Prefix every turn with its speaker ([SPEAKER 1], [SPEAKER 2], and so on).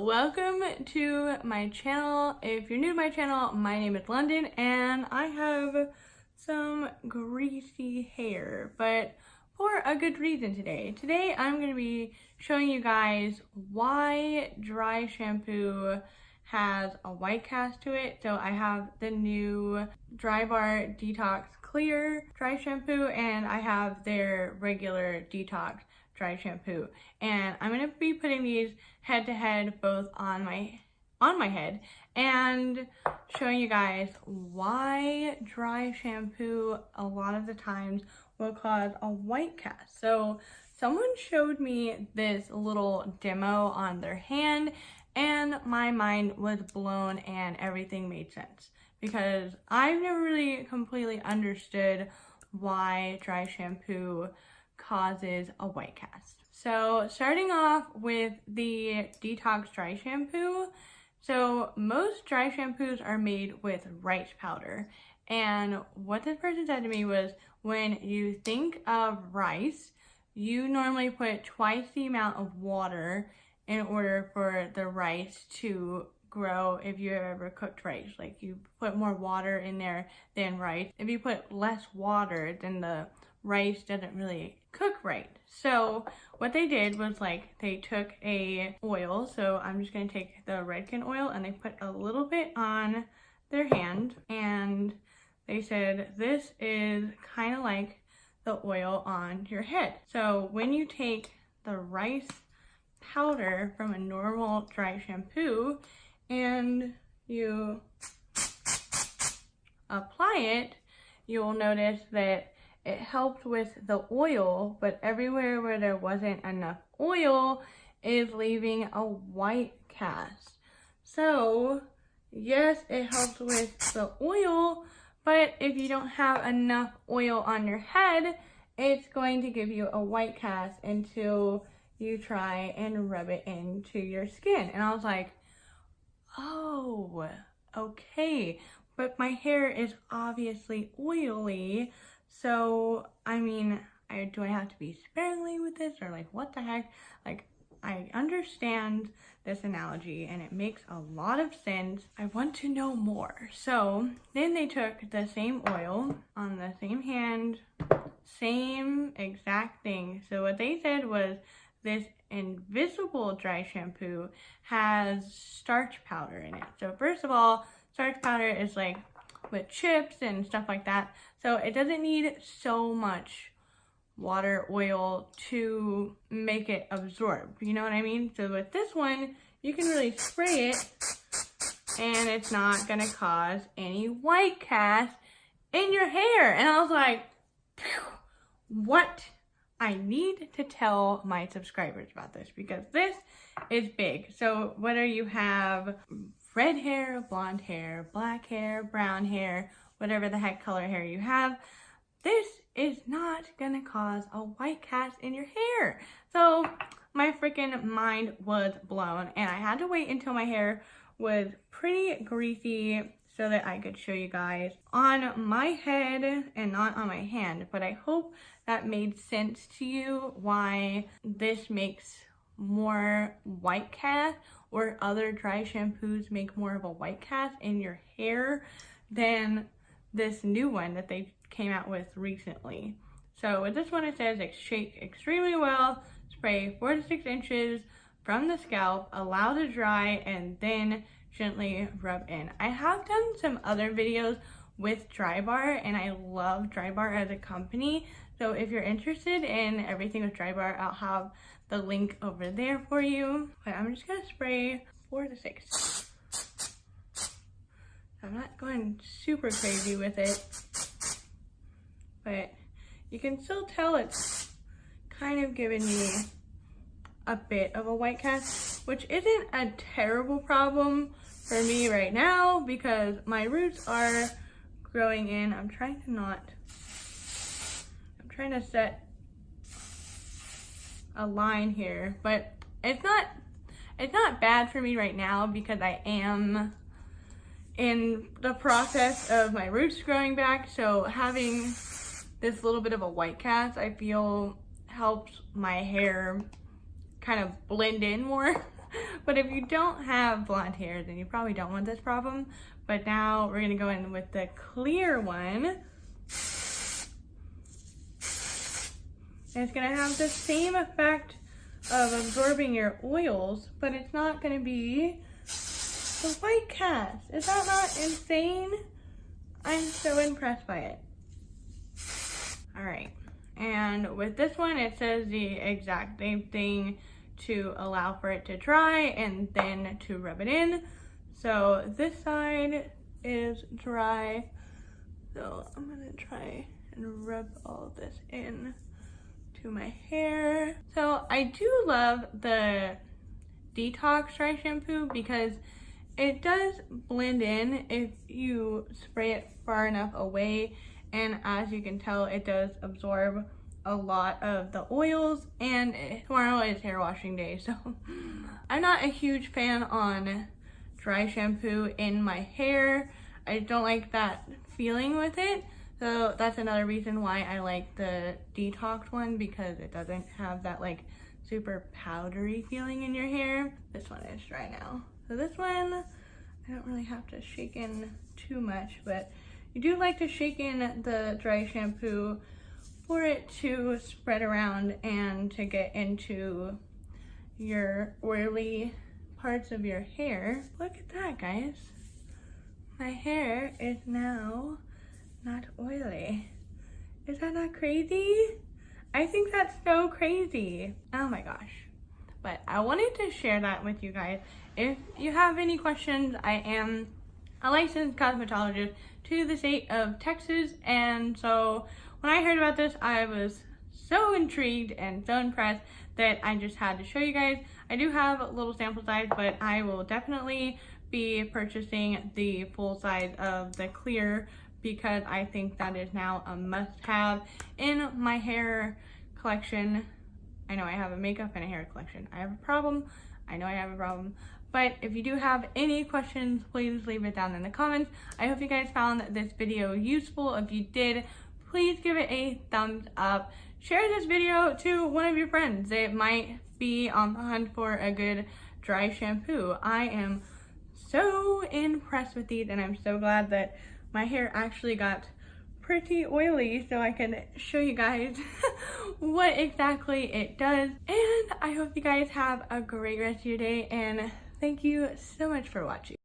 [SPEAKER 1] welcome to my channel. If you're new to my channel, my name is London and I have some greasy hair, but for a good reason today. Today I'm going to be showing you guys why dry shampoo has a white cast to it. So I have the new DryBar Detox Clear dry shampoo and I have their regular Detox dry shampoo, and I'm going to be putting these head to head both on my head and showing you guys why dry shampoo a lot of the times will cause a white cast. So someone showed me this little demo on their hand and my mind was blown and everything made sense because I've never really completely understood why dry shampoo causes a white cast. So starting off with the Detox dry shampoo, so most dry shampoos are made with rice powder, and what this person said to me was when you think of rice, you normally put twice the amount of water in order for the rice to grow. If you ever cooked rice, like you put more water in there than rice. If you put less water, then the rice doesn't really cook right. So what they did was they took a oil, so I'm just going to take the RedKen oil, and they put a little bit on their hand and they said this is kind of like the oil on your head. So when you take the rice powder from a normal dry shampoo and you apply it, you'll notice that it helped with the oil, but everywhere where there wasn't enough oil is leaving a white cast. So yes, it helps with the oil, but if you don't have enough oil on your head, it's going to give you a white cast until you try and rub it into your skin. And I was like, oh, okay, but my hair is obviously oily. So, I mean, do I have to be sparingly with this, or what the heck? I understand this analogy and it makes a lot of sense. I want to know more. So then they took the same oil on the same hand, same exact thing. So what they said was this invisible dry shampoo has starch powder in it. So first of all, starch powder is with chips and stuff like that. So it doesn't need so much water, oil to make it absorb. You know what I mean? So with this one, you can really spray it and it's not gonna cause any white cast in your hair. And I was like, what? I need to tell my subscribers about this because this is big. So whether you have red hair, blonde hair, black hair, brown hair, whatever the heck color hair you have, this is not gonna cause a white cast in your hair. So my freaking mind was blown and I had to wait until my hair was pretty greasy so that I could show you guys on my head and not on my hand. But I hope that made sense to you why this makes more white cast, or other dry shampoos make more of a white cast in your hair than this new one that they came out with recently. So with this one, it says shake extremely well, spray 4 to 6 inches from the scalp, allow to dry, and then gently rub in. I have done some other videos with DryBar and I love DryBar as a company. So if you're interested in everything with DryBar, I'll have the link over there for you. But I'm just gonna spray 4 to 6. I'm not going super crazy with it, but you can still tell it's kind of giving me a bit of a white cast, which isn't a terrible problem for me right now because my roots are growing in. I'm trying to set a line here, but it's not bad for me right now because I am in the process of my roots growing back. So having this little bit of a white cast, I feel helps my hair kind of blend in more But if you don't have blonde hair, then you probably don't want this problem. But now we're gonna go in with the clear one. And it's gonna have the same effect of absorbing your oils, but it's not gonna be the white cast. Is that not insane? I'm so impressed by it. All right, and with this one, it says the exact same thing to allow for it to dry and then to rub it in. So this side is dry. So I'm gonna try and rub all this in to my hair. So I do love the Detox Dry Shampoo because it does blend in if you spray it far enough away, and as you can tell, it does absorb a lot of the oils, and tomorrow is hair washing day, so I'm not a huge fan on dry shampoo in my hair. I don't like that feeling with it, so that's another reason why I like the Detox one, because it doesn't have that like super powdery feeling in your hair. This one is dry now. So this one, I don't really have to shake in too much, but you do like to shake in the dry shampoo for it to spread around and to get into your oily parts of your hair. Look at that, guys. My hair is now not oily. Is that not crazy? I think that's so crazy. Oh my gosh. But I wanted to share that with you guys. If you have any questions, I am a licensed cosmetologist to the state of Texas, and so when I heard about this, I was so intrigued and so impressed that I just had to show you guys. I do have a little sample size, but I will definitely be purchasing the full size of the clear because I think that is now a must-have in my hair collection. I know I have a makeup and a hair collection. I have a problem. I know I have a problem. But if you do have any questions, please leave it down in the comments. I hope you guys found this video useful. If you did, please give it a thumbs up. Share this video to one of your friends that might be on the hunt for a good dry shampoo. I am so impressed with these, and I'm so glad that my hair actually got pretty oily so I can show you guys what exactly it does. And I hope you guys have a great rest of your day, and thank you so much for watching.